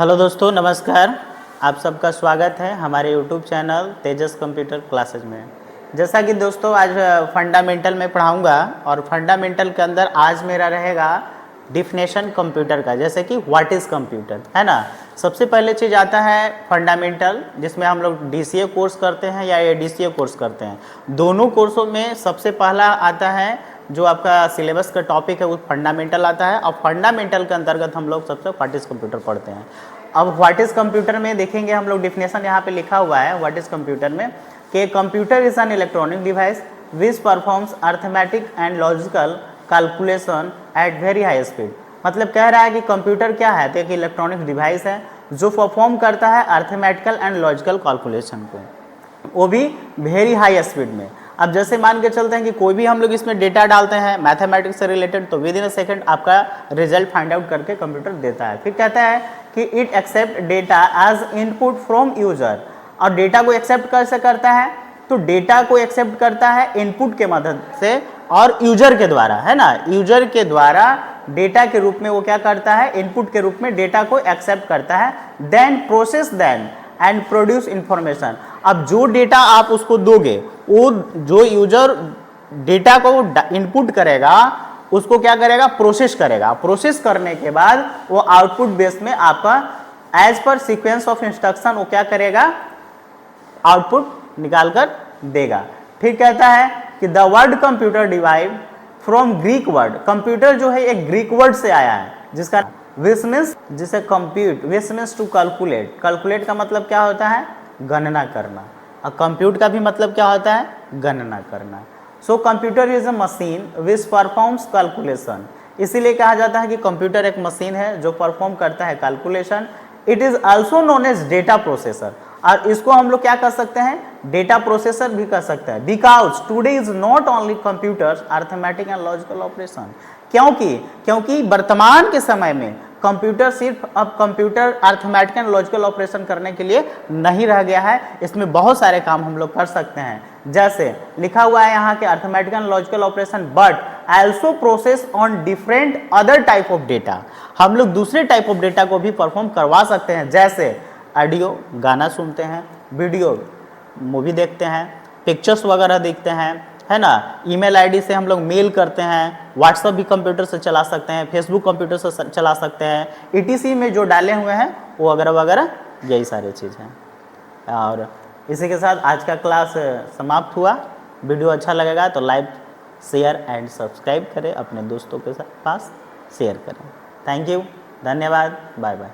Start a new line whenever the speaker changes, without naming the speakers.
Hello दोस्तों, नमस्कार। आप सबका स्वागत है हमारे यूट्यूब चैनल तेजस कंप्यूटर क्लासेज में। जैसा कि दोस्तों आज फंडामेंटल में पढ़ाऊंगा और फंडामेंटल के अंदर आज मेरा रहेगा डिफिनेशन कंप्यूटर का, जैसे कि व्हाट इज़ कंप्यूटर, है ना। सबसे पहले चीज़ आता है फंडामेंटल, जिसमें हम लोग डीसीए कोर्स करते हैं या एडीसीए कोर्स करते हैं। दोनों कोर्सों में सबसे पहला आता है जो आपका सिलेबस का टॉपिक है वो फंडामेंटल आता है, और फंडामेंटल के अंतर्गत हम लोग सबसे व्हाट इज़ कंप्यूटर पढ़ते हैं। अब व्हाट इज़ कंप्यूटर में देखेंगे हम लोग डिफिनेशन यहाँ पे लिखा हुआ है व्हाट इज़ कंप्यूटर में कि computer is an electronic device which performs arithmetic and logical calculation at very high speed. मतलब कह रहा है कि कंप्यूटर क्या है, तो एक इलेक्ट्रॉनिक डिवाइस है जो परफॉर्म करता है अर्थमेटिकल एंड लॉजिकल कैलकुलेशन को, वो भी वेरी हाई स्पीड में। अब जैसे मान के चलते हैं कि कोई भी हम लोग इसमें डेटा डालते हैं मैथमेटिक्स से रिलेटेड, तो विद इन अ सेकेंड आपका रिजल्ट फाइंड आउट करके कंप्यूटर देता है। फिर कहता है कि it accept data as input from user, और डेटा को एक्सेप्ट कैसे करता है, तो डेटा को एक्सेप्ट करता है इनपुट के मदद से और यूजर के द्वारा, है ना। यूजर के द्वारा डेटा के रूप में वो क्या करता है, इनपुट के रूप में डेटा को एक्सेप्ट करता है, then process then and produce information. अब जो डेटा आप उसको दोगे, वो जो यूजर डेटा को इनपुट करेगा उसको क्या करेगा, प्रोसेस करेगा। प्रोसेस करने के बाद वो आउटपुट बेस में आपका as per sequence of instruction वो क्या करेगा, आउटपुट निकाल कर देगा। फिर कहता है कि the word computer derived from Greek word, computer जो है एक ग्रीक वर्ड से आया है जिसका विच मीन्स, जिसे compute, which means to calculate. Calculate का मतलब क्या होता है, गणना करना, और कंप्यूट का भी मतलब क्या होता है, गणना करना। So computer is a machine which performs calculation, इसीलिए कहा जाता है कि कंप्यूटर एक मशीन है जो परफॉर्म करता है calculation. It is also known as data processor, और इसको हम लोग क्या कर सकते हैं, डेटा प्रोसेसर भी कर सकते हैं। Because today is not only computers arithmetic and logical operation, क्योंकि वर्तमान के समय में कंप्यूटर सिर्फ अब computer arithmetic and logical operation करने के लिए नहीं रह गया है, इसमें बहुत सारे काम हम लोग कर सकते हैं। जैसे लिखा हुआ है यहाँ के arithmetic and logical operation but also process on different other type of data, हम लोग दूसरे टाइप ऑफ डेटा को भी परफॉर्म करवा सकते हैं। जैसे ऑडियो, गाना सुनते हैं, वीडियो, मूवी देखते हैं, पिक्चर्स वगैरह देखते हैं, है ना। ईमेल आईडी से हम लोग मेल करते हैं, व्हाट्सएप भी कंप्यूटर से चला सकते हैं, फेसबुक कंप्यूटर से चला सकते हैं, ईटीसी में जो डाले हुए हैं वो वगैरह वगैरह, यही सारी चीज़ हैं। और इसी के साथ आज का क्लास समाप्त हुआ। वीडियो अच्छा लगेगा तो लाइक, शेयर एंड सब्सक्राइब करें, अपने दोस्तों के पास शेयर करें। थैंक यू, धन्यवाद, बाय बाय।